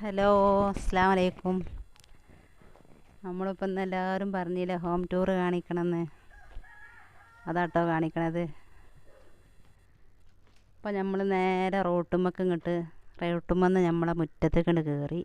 Hello, അസ്സലാമു അലൈക്കും. നമ്മളിപ്പോൾ ഇന്ന് എല്ലാവരും പറഞ്ഞില്ലേ ഹോം ടൂർ കാണിക്കണമെന്ന്. അതാട്ടോ കാണിക്കണത്. അപ്പോൾ നമ്മൾ നേരെ റോട്ടുമ്മന്ന് നമ്മളെ മുറ്റത്തേക്ക് കയറി.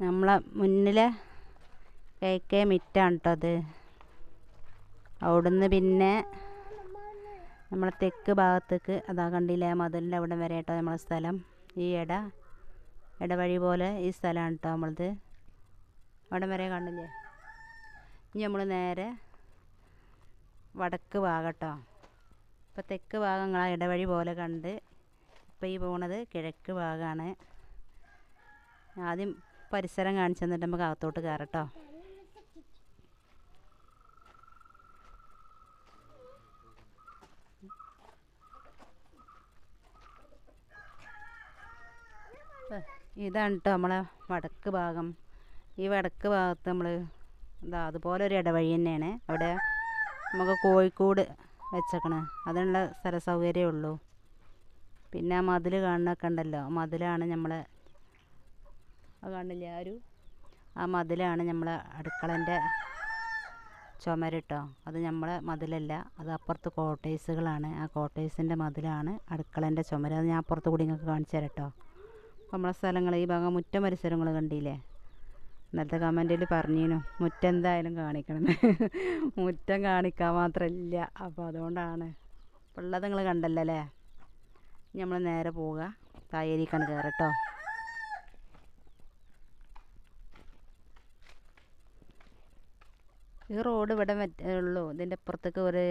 നമ്മളെ മുന്നിലെ കേക്കേ മിറ്റാണ് കേട്ടോ അത്. അവിടുന്ന് പിന്നെ നമ്മളെ തെക്ക് ഭാഗത്തേക്ക് അതാ കണ്ടില്ലേ, മതിലിൻ്റെ അവിടെ വരെ കേട്ടോ നമ്മളെ സ്ഥലം. ഈ ഇടവഴി പോലെ ഈ സ്ഥലമാണ് കേട്ടോ നമ്മളത്. അവിടെ വരെ കണ്ടില്ലേ. ഇനി നമ്മൾ നേരെ വടക്ക് ഭാഗം കേട്ടോ. ഇപ്പോൾ തെക്ക് ഭാഗം നിങ്ങൾ ആ ഇടവഴി പോലെ കണ്ട്. ഇപ്പോൾ ഈ പോണത് കിഴക്ക് ഭാഗമാണ്. ആദ്യം പരിസരം കാണിച്ചു തന്നിട്ട് നമുക്ക് അകത്തോട്ട് കയറാം കേട്ടോ. ഇതാണ് കേട്ടോ നമ്മളെ വടക്ക് ഭാഗം. ഈ വടക്ക് ഭാഗത്ത് നമ്മൾ അതുപോലെ ഒരു ഇടവഴി തന്നെയാണ്. അവിടെ നമുക്ക് കോഴിക്കോട് വെച്ചേക്കണേ അതിനുള്ള സ്ഥല സൗകര്യമേ ഉള്ളൂ. പിന്നെ ആ മതിൽ കാണുന്നൊക്കെ ഉണ്ടല്ലോ, മതിലാണ് നമ്മളെ കാണില്ലേ ആ മതിലാണ് നമ്മളെ അടുക്കളൻ്റെ ചുമര് കേട്ടോ. അത് നമ്മളെ മതിലല്ല, അത് അപ്പുറത്ത് കോട്ടേഴ്സുകളാണ്. ആ കോട്ടേഴ്സിൻ്റെ മതിലാണ് അടുക്കളൻ്റെ ചുമര്. അത് ഞാൻ അപ്പുറത്ത് കൂടി നിങ്ങൾക്ക് കാണിച്ചു തരാം കേട്ടോ. നമ്മളെ സ്ഥലങ്ങൾ ഈ ഭാഗം മുറ്റം പരിസരങ്ങൾ കണ്ടില്ലേ. ഇന്നത്തെ കമൻറ്റിൽ പറഞ്ഞിരുന്നു മുറ്റം എന്തായാലും കാണിക്കണം. മുറ്റം കാണിക്കാൻ മാത്രമില്ല. അപ്പോൾ അതുകൊണ്ടാണ് ഇപ്പോൾ ഉള്ളത് നിങ്ങൾ കണ്ടല്ലോ അല്ലേ. നമ്മൾ നേരെ പോവുക, തായേരിക്കാണ് കയറട്ടോ. ഈ റോഡ് ഇവിടെ ഉള്ളൂ. ഇതിൻ്റെ അപ്പുറത്തേക്ക് ഒരു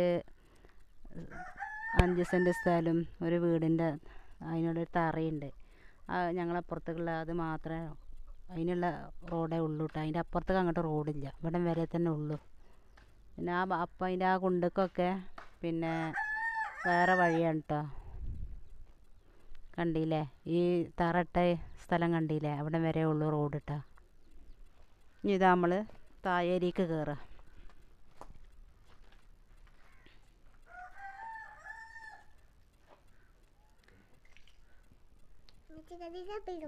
5 സെൻറ്റ് സ്ഥലം ഒരു വീടിൻ്റെ അതിനോടൊരു തറയുണ്ട്. ഞങ്ങളപ്പുറത്തേക്കുള്ള അത് മാത്രമേ അതിനുള്ള റോഡേ ഉള്ളൂ കേട്ടോ. അതിൻ്റെ അപ്പുറത്തേക്ക് അങ്ങോട്ട് റോഡില്ല. ഇവിടെ വരെ തന്നെ ഉള്ളൂ. പിന്നെ അപ്പം അതിൻ്റെ ആ കുണ്ടുക്കൊക്കെ പിന്നെ വേറെ വഴിയാണ് കേട്ടോ. കണ്ടില്ലേ, ഈ തറയിട്ട സ്ഥലം കണ്ടില്ലേ, അവിടെ വരെ ഉള്ളൂ റോഡ് കേട്ടോ. ഇനി ഇതാ നമ്മൾ തായേരിക്ക് കയറുക.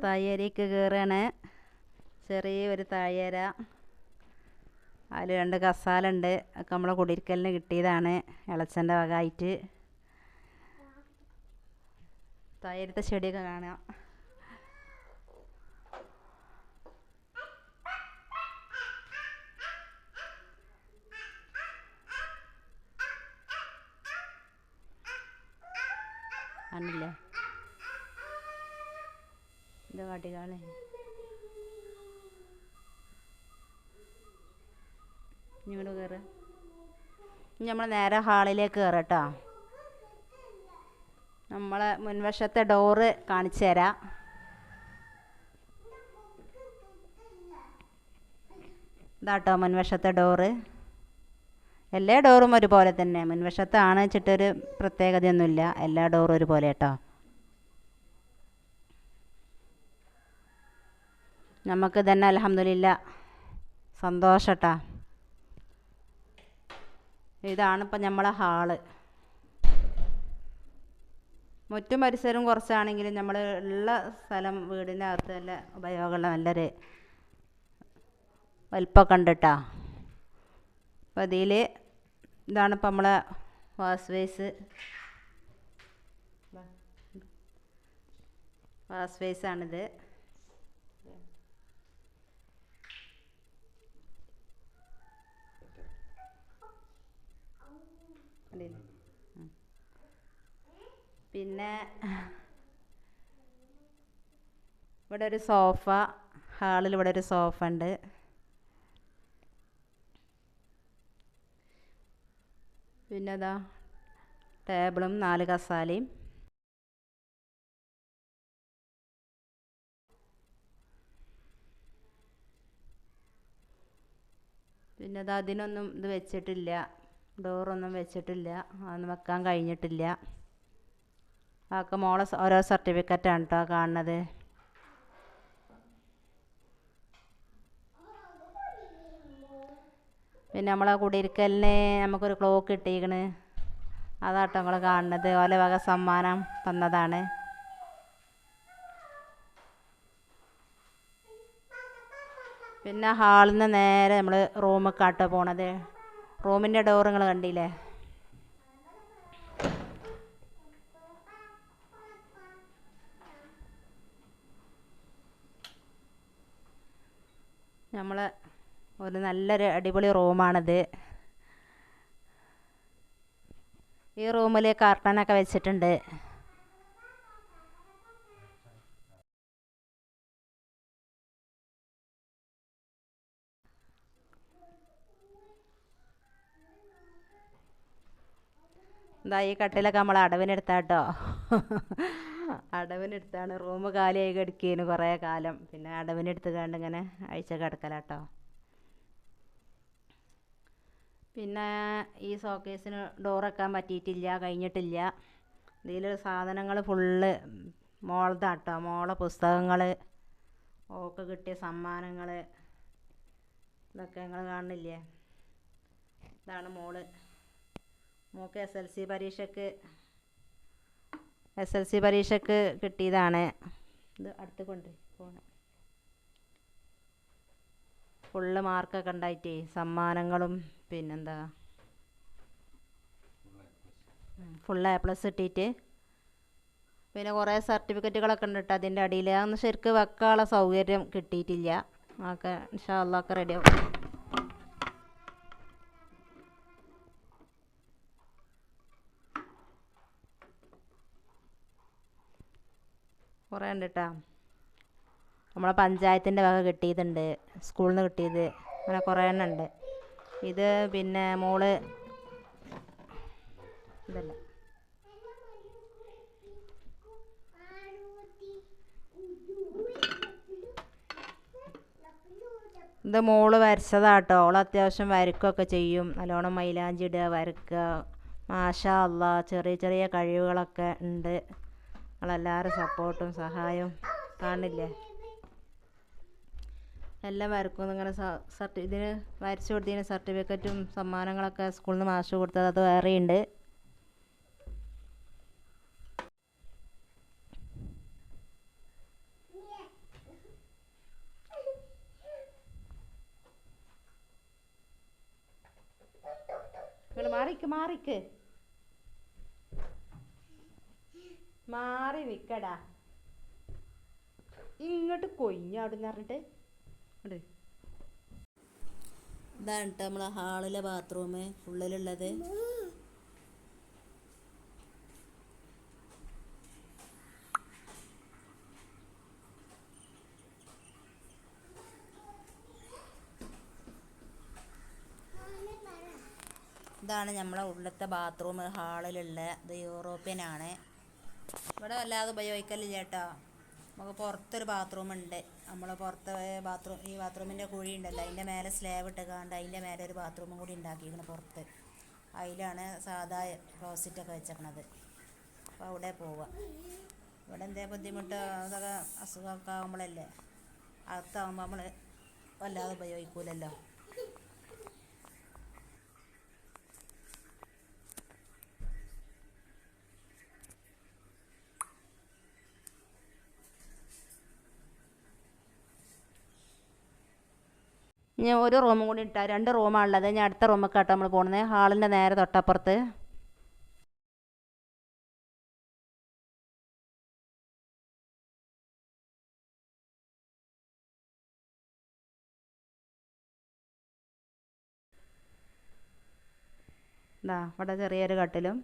തായേരിക്ക് കയറുകയാണ്. ചെറിയൊരു തായേര, അതിൽ 2 കസാല ഉണ്ട്. ഒക്കെ നമ്മളെ കുടിയിരിക്കലിന് കിട്ടിയതാണ് ഇളച്ചൻ്റെ വകയായിട്ട്. തായേരത്തെ ചെടിയൊക്കെ കാണാം. ആണല്ലേ ഇത് കാട്ടിക്കാളെ. ഇങ്ങോട്ട് കയറുക. ഇനി നമ്മൾ നേരെ ഹാളിലേക്ക് കയറാം കേട്ടോ. നമ്മളെ മുൻവശത്തെ ഡോറ് കാണിച്ചു തരാം. ഇതാട്ടോ മുൻവശത്തെ ഡോറ്. എല്ലാ ഡോറും ഒരുപോലെ തന്നെ. മുൻവശത്താണ് വെച്ചിട്ടൊരു പ്രത്യേകതയൊന്നുമില്ല. എല്ലാ ഡോറും ഒരുപോലെ കേട്ടോ. നമുക്ക് തന്നെ അൽഹംദുലില്ലാ സന്തോഷം കേട്ടോ. ഇതാണിപ്പോൾ നമ്മളെ ഹാള്. മുറ്റും പരിസരവും കുറച്ചാണെങ്കിലും നമ്മൾ ഉള്ള സ്ഥലം വീടിൻ്റെ അകത്ത് നല്ല ഉപയോഗമുള്ള നല്ലൊരു വലിപ്പമൊക്കെ ഉണ്ട് കേട്ടോ. അപ്പോൾ ഇതാണിപ്പോൾ നമ്മളെ വാഷ് ബേസാണിത്. പിന്നെ ഇവിടെ ഒരു സോഫ, ഹാളിൽ ഇവിടെ ഒരു സോഫ ഉണ്ട്. പിന്നെ അതാ ടേബിളും 4 കസാലയും. പിന്നെ അത് അതിനൊന്നും ഇത് വെച്ചിട്ടില്ല, ഡോറൊന്നും വെച്ചിട്ടില്ല, അതൊന്നും വെക്കാൻ കഴിഞ്ഞിട്ടില്ല. അതൊക്കെ മോളെ ഓരോ സർട്ടിഫിക്കറ്റാണ് കേട്ടോ കാണുന്നത്. പിന്നെ നമ്മളെ കുടിയിരിക്കലിന് നമുക്കൊരു ക്ലോക്ക് കിട്ടിയിരിക്കണ്. അതാട്ടോ നിങ്ങൾ കാണുന്നത്, ഓലെ വക സമ്മാനം തന്നതാണ്. പിന്നെ ഹാളിൽ നിന്ന് നേരെ നമ്മൾ റൂമൊക്കെ പോണത്. റൂമിൻ്റെ ഡോർ നിങ്ങൾ കണ്ടില്ലേ? നമ്മൾ ഒരു നല്ലൊരു അടിപൊളി റൂമാണിത്. ഈ റൂമിൽ കർട്ടനൊക്കെ വെച്ചിട്ടുണ്ട്. എന്താ ഈ കട്ടിലൊക്കെ നമ്മൾ അടവിനെടുത്താട്ടോ. അടവിനെടുത്താണ്. റൂം കാലിയായി കിടക്കേനു കുറേ കാലം. പിന്നെ അടവിനെടുത്ത് കണ്ട് ഇങ്ങനെ അഴിച്ച കിടക്കലാട്ടോ. പിന്നെ ഈ ഷോക്കേസിന് ഡോർ വെക്കാൻ പറ്റിയിട്ടില്ല, കഴിഞ്ഞിട്ടില്ല. ഇതിൽ സാധനങ്ങൾ ഫുള്ള് മോളതാട്ടോ. മോളെ പുസ്തകങ്ങൾ, ഓക്ക് കിട്ടിയ സമ്മാനങ്ങൾ, ഇതൊക്കെ നിങ്ങൾ കാണുന്നില്ലേ? ഇതാണ് മോള്. മോൾക്ക് എസ് എൽ സി പരീക്ഷയ്ക്ക് കിട്ടിയതാണ്. ഇത് അടുത്ത് കൊണ്ട് പോകണം. ഫുള്ള് മാർക്കൊക്കെ ഉണ്ടായിട്ടേ സമ്മാനങ്ങളും പിന്നെന്താ ഫുൾ A+ കിട്ടിയിട്ട് പിന്നെ കുറേ സർട്ടിഫിക്കറ്റുകളൊക്കെ ഉണ്ട് കേട്ടോ അതിൻ്റെ അടിയിൽ. അതൊന്നും ശരിക്ക് വെക്കാനുള്ള സൗകര്യം കിട്ടിയിട്ടില്ല. ഒക്കെ ഇൻഷാ അല്ലാഹ് ഒക്കെ റെഡിയാവും. കുറേ ഉണ്ട് കേട്ടോ. നമ്മളെ പഞ്ചായത്തിൻ്റെ വക കിട്ടിയതുണ്ട്, സ്കൂളിൽ നിന്ന് കിട്ടിയത്, അങ്ങനെ കുറേ എണ്ണം ഉണ്ട്. ഇത് പിന്നെ മോള് ഇതല്ല, ഇത് മോള് വരച്ചതാട്ടോ. ഓൾ അത്യാവശ്യം വരയ്ക്കുകയൊക്കെ ചെയ്യും. നല്ലോണം മൈലാഞ്ചി ഇടുക, വരയ്ക്കുക. മാഷാ അല്ലാ, ചെറിയ ചെറിയ കഴിവുകളൊക്കെ ഉണ്ട്. നിങ്ങളെല്ലാവരും സപ്പോർട്ടും സഹായവും കാണില്ലേ? എല്ലാം വരക്കും. ഇങ്ങനെ ഇതിന് വരച്ചു കൊടുത്തതിന് സർട്ടിഫിക്കറ്റും സമ്മാനങ്ങളൊക്കെ സ്കൂളിൽ നിന്ന് മാഷ് കൊടുത്തത് അത് വേറെയുണ്ട്. നിങ്ങൾ മാറി നിൽക്കടാ. ഇങ്ങോട്ട് കൊയ്ഞ്ഞാടുന്ന് പറഞ്ഞിട്ട്. ഇതാണ് കേട്ടോ നമ്മളെ ഹാളിലെ ബാത്റൂം ഉള്ളിലുള്ളത്. ഇതാണ് നമ്മളെ ഉള്ളിലത്തെ ബാത്റൂം ഹാളിലുള്ള. ഇത് യൂറോപ്യനാണ്. ഇവിടെ വല്ലാതെ ഉപയോഗിക്കലില്ല കേട്ടോ. നമുക്ക് പുറത്തൊരു ബാത്റൂം ഉണ്ട്. നമ്മൾ പുറത്ത് ഈ ബാത്റൂമിൻ്റെ കുഴി ഉണ്ടല്ലോ, അതിൻ്റെ മേലെ സ്ലാബ് ഇട്ടുകൊണ്ട് അതിൻ്റെ മേലെ ഒരു ബാത്റൂമും കൂടി ഉണ്ടാക്കിയിരിക്കണം പുറത്ത്. അതിലാണ് സാധാ ക്ലോസറ്റൊക്കെ വെച്ചേക്കണത്. അപ്പോൾ അവിടെ പോവുക. ഇവിടെ എന്തെങ്കിലും ബുദ്ധിമുട്ടോ അതൊക്കെ അസുഖമൊക്കെ ആകുമ്പോഴല്ലേ, അകത്താകുമ്പോൾ നമ്മൾ വല്ലാതെ ഉപയോഗിക്കൂലല്ലോ. ഇനി ഒരു റൂമും കൂടി ഇട്ടാൽ 2 റൂമാണുള്ളത്. ഞാൻ അടുത്ത റൂമൊക്കെ ആട്ടോ നമ്മൾ പോകുന്നത്. ഹാളിൻ്റെ നേരെ തൊട്ടപ്പുറത്ത് ഇതാ ഇവിടെ ചെറിയൊരു കട്ടിലും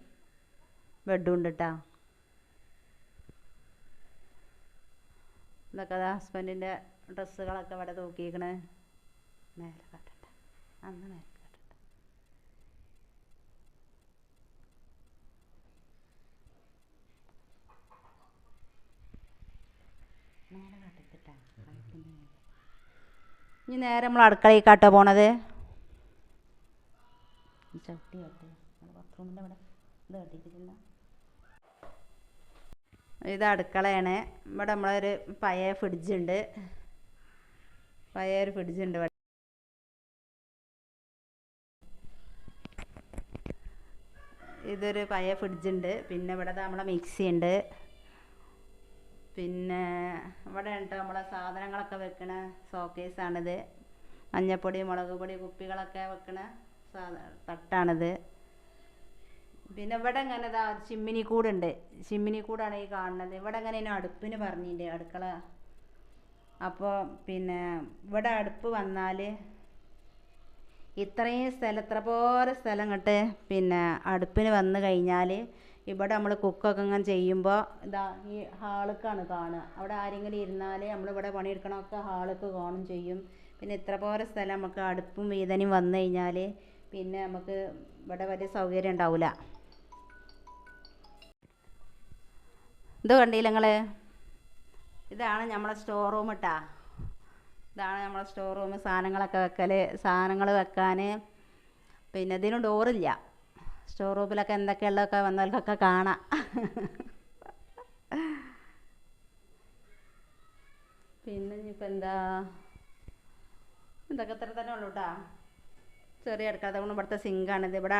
ബെഡും ഉണ്ട് കേട്ടോ. ഇതൊക്കെ ഹസ്ബൻഡിൻ്റെ ഡ്രസ്സുകളൊക്കെ ഇവിടെ തൂക്കിയിരിക്കണേ. നേരെ കാട്ടട്ടെ, അന്ന് നേരെ കാട്ടട്ടെ. നേരെ കാട്ടിട്ടാ. ഇനി നേരെ നമ്മൾ അടുക്കളയിലേക്കാട്ടോ പോണത്. ചവിട്ടി കട്ടി ബാത്റൂമിൻ്റെ അവിടെ ഇത് കട്ടിട്ടില്ല. ഇത് അടുക്കളയാണ്. ഇവിടെ നമ്മളൊരു പഴയ ഫ്രിഡ്ജുണ്ട്. പഴയൊരു ഫ്രിഡ്ജുണ്ട് ഇവിടെ. ഇതൊരു പഴയ ഫ്രിഡ്ജുണ്ട്. പിന്നെ ഇവിടെ നമ്മളെ മിക്സി ഉണ്ട്. പിന്നെ ഇവിടെ ഉണ്ട് നമ്മളെ സാധനങ്ങളൊക്കെ വെക്കണ ഷോക്കേസാണിത്. മഞ്ഞപ്പൊടി, മുളക് പൊടി, കുപ്പികളൊക്കെ വെക്കണ തട്ടാണിത്. പിന്നെ ഇവിടെ ഇങ്ങനെ ഇതാ ചിമ്മിനി കൂടുണ്ട്. ചിമ്മിനി കൂടാണ് ഈ കാണുന്നത്. ഇവിടെ ഇങ്ങനെ അടുപ്പിന് പറഞ്ഞില്ലേ അടുക്കള. അപ്പോൾ പിന്നെ ഇവിടെ അടുപ്പ് വന്നാൽ ഇത്രയും സ്ഥലം, എത്ര പോലെ സ്ഥലം ഇങ്ങോട്ട് പിന്നെ അടുപ്പിന് വന്നു കഴിഞ്ഞാൽ ഇവിടെ നമ്മൾ കുക്കൊക്കെ ഇങ്ങനെ ചെയ്യുമ്പോൾ ഇതാ ഈ ഹാളിലേക്കാണ് കാണുക. അവിടെ ആരെങ്കിലും ഇരുന്നാൽ നമ്മളിവിടെ പണിയെടുക്കണമൊക്കെ ഹാളിലേക്ക് കാണും ചെയ്യും. പിന്നെ ഇത്ര പോലെ സ്ഥലം നമുക്ക് അടുപ്പും വീതനയും വന്നു കഴിഞ്ഞാൽ പിന്നെ നമുക്ക് ഇവിടെ വലിയ സൗകര്യം ഉണ്ടാവില്ല. ഇത് കണ്ടില്ല നിങ്ങൾ? ഇതാണ് നമ്മളെ സ്റ്റോർ റൂം കേട്ടാ. ഇതാണ് നമ്മളെ സ്റ്റോർ റൂം. സാധനങ്ങളൊക്കെ വെക്കൽ, സാധനങ്ങൾ വെക്കാൻ. പിന്നെ ഇതിന് ഡോറില്ല. സ്റ്റോർ റൂമിലൊക്കെ എന്തൊക്കെയുള്ളതൊക്കെ വന്നവർക്കൊക്കെ കാണാം. പിന്നെ ഇനിയിപ്പോൾ എന്താ, ഇതൊക്കെ ഇത്ര തന്നെ ഉള്ളൂ കേട്ടോ. ചെറിയ അടുക്കള. അതുകൊണ്ട് ഇവിടുത്തെ സിങ്കാണിത്. ഇവിടെ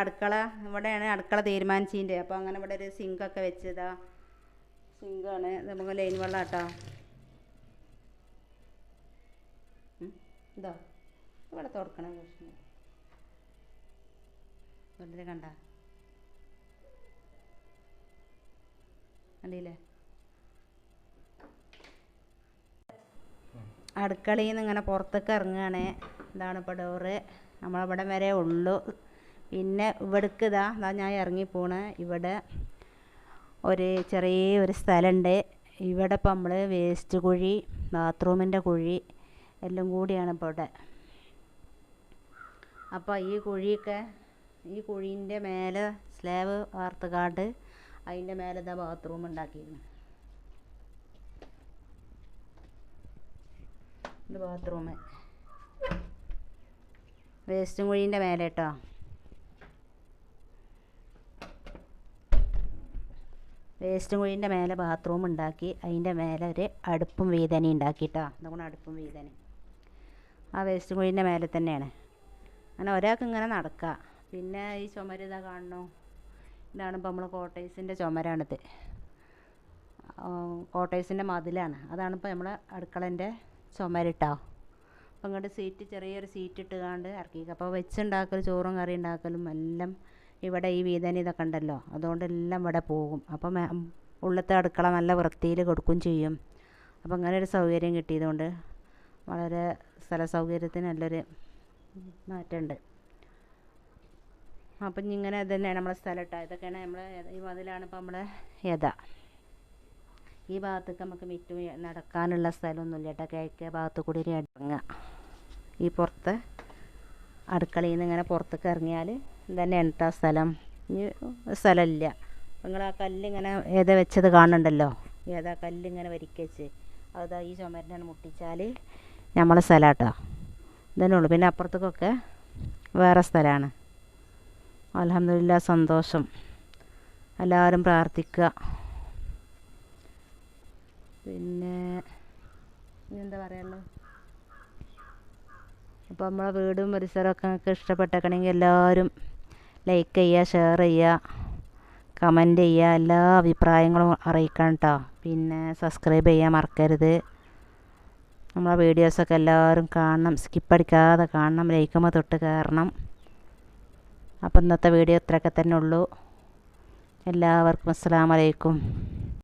ഇവിടെയാണ് അടുക്കള തീരുമാനിച്ചതിൻ്റെ. അപ്പോൾ അങ്ങനെ ഇവിടെ ഒരു സിങ്കൊക്കെ വെച്ചതാ. സിങ്കാണ്. നമുക്ക് ലൈൻ വെള്ളം കേട്ടോ. ഇതോ ഇവിടെ തുറക്കണ പ്രശ്നം വെറുതെ കണ്ട കണ്ടില്ലേ? അടുക്കളയിൽ നിന്ന് ഇങ്ങനെ പുറത്തേക്ക് ഇറങ്ങുകയാണ്. ഇതാണ് ഇപ്പോൾ ഡോറ്. നമ്മളിവിടെ വരെ ഉള്ളൂ. പിന്നെ ഇവിടേക്ക് ഇതാ ഞാൻ ഇറങ്ങിപ്പോണ്. ഇവിടെ ഒരു ചെറിയൊരു സ്ഥലമുണ്ട്. ഇവിടെ ഇപ്പം നമ്മൾ വേസ്റ്റ് കുഴി, ബാത്റൂമിൻ്റെ കുഴി എല്ലാം കൂടിയാണ് ഇപ്പോൾ ഇവിടെ. അപ്പോൾ ഈ കുഴീൻ്റെ മേലെ സ്ലാബ് വാർത്തുകാണ്ട് അതിൻ്റെ മേലെ ഇതാ ബാത്റൂം ഉണ്ടാക്കിയിരുന്നു. ഇത് ബാത്റൂം വേസ്റ്റും കുഴീൻ്റെ മേലെ കേട്ടോ. വേസ്റ്റ് കുഴീൻ്റെ മേലെ ബാത്റൂം ഉണ്ടാക്കി അതിൻ്റെ മേലെ ഒരു അടുപ്പും വീതനയും ഉണ്ടാക്കിയിട്ടോ. അതുകൊണ്ട് അടുപ്പും വീതന ആ വേസ്റ്റ് കുഴീൻ്റെ മേലെ തന്നെയാണ്. അങ്ങനെ ഒരാൾക്ക് ഇങ്ങനെ നടക്കുക. പിന്നെ ഈ ചുമര് ഇതാ കാണണോ? ഇതാണ് ഇപ്പോൾ നമ്മൾ കോട്ടേഴ്സിൻ്റെ ചുമരാണിത്. കോട്ടേഴ്സിൻ്റെ മതിലാണ്. അതാണിപ്പോൾ നമ്മളെ അടുക്കളൻ്റെ ചുമരിട്ടോ. അപ്പോൾ ഇങ്ങോട്ട് ചെറിയൊരു സീറ്റ് ഇട്ടുകാണ്ട് ഇറക്കി. അപ്പോൾ വെച്ചുണ്ടാക്കലും ചോറും കറി ഉണ്ടാക്കലും എല്ലാം ഇവിടെ ഈ വീതന ഇതൊക്കെ ഉണ്ടല്ലോ. അതുകൊണ്ടെല്ലാം ഇവിടെ പോകും. അപ്പം ഉള്ളത്തെ അടുക്കള നല്ല വൃത്തിയിൽ കൊടുക്കുകയും ചെയ്യും. അപ്പോൾ അങ്ങനെ ഒരു സൗകര്യം കിട്ടിയതുകൊണ്ട് വളരെ സ്ഥല സൗകര്യത്തിന് നല്ലൊരു മാറ്റമുണ്ട്. അപ്പം ഇങ്ങനെ ഇത് തന്നെയാണ് നമ്മളെ സ്ഥലം കേട്ടോ. ഇതൊക്കെയാണ് നമ്മളെ ഈ മതിലാണ് ഇപ്പോൾ നമ്മളെ ഈ ഭാഗത്തേക്ക് നമുക്ക് മിറ്റും നടക്കാനുള്ള സ്ഥലമൊന്നുമില്ല കേട്ടോ. കിഴക്കേ ഭാഗത്ത് കൂടി ഇറങ്ങുക. ഈ പുറത്ത് അടുക്കളയിൽ നിന്ന് ഇങ്ങനെ പുറത്തേക്ക് ഇറങ്ങിയാൽ ഇതന്നെയാണ് കേട്ടോ സ്ഥലം. ഇനി സ്ഥലമില്ല. നിങ്ങൾ ആ കല്ലിങ്ങനെ ഏതാ വെച്ചത് കാണുന്നുണ്ടല്ലോ. ഏതാ കല്ലിങ്ങനെ വരിക്കച്ച് അതാ ഈ ചുമരിനാണ് മുട്ടിച്ചാൽ നമ്മളെ സ്ഥലം കേട്ടോ. ഇതന്നെ ഉള്ളൂ. പിന്നെ അപ്പുറത്തേക്കൊക്കെ വേറെ സ്ഥലമാണ്. അൽഹംദുലില്ലാ, സന്തോഷം. എല്ലാവരും പ്രാർത്ഥിക്കുക. പിന്നെ എന്താ പറയാനുള്ളത്? അപ്പോൾ നമ്മളെ വീടും പരിസരമൊക്കെ നിങ്ങൾക്ക് ഇഷ്ടപ്പെട്ടേക്കണമെങ്കിൽ എല്ലാവരും ലൈക്ക് ചെയ്യുക, ഷെയർ ചെയ്യുക, കമൻറ്റ് ചെയ്യുക. എല്ലാ അഭിപ്രായങ്ങളും അറിയിക്കണം കേട്ടോ. പിന്നെ സബ്സ്ക്രൈബ് ചെയ്യാൻ മറക്കരുത്. നമ്മളെ വീഡിയോസൊക്കെ എല്ലാവരും കാണണം. സ്കിപ്പടിക്കാതെ കാണണം. ലൈക്കുമ്പോൾ തൊട്ട് കയറണം. അപ്പോൾ ഇന്നത്തെ വീഡിയോ ഇത്രയൊക്കെ തന്നെ ഉള്ളൂ. എല്ലാവർക്കും അസ്സലാമു അലൈക്കും.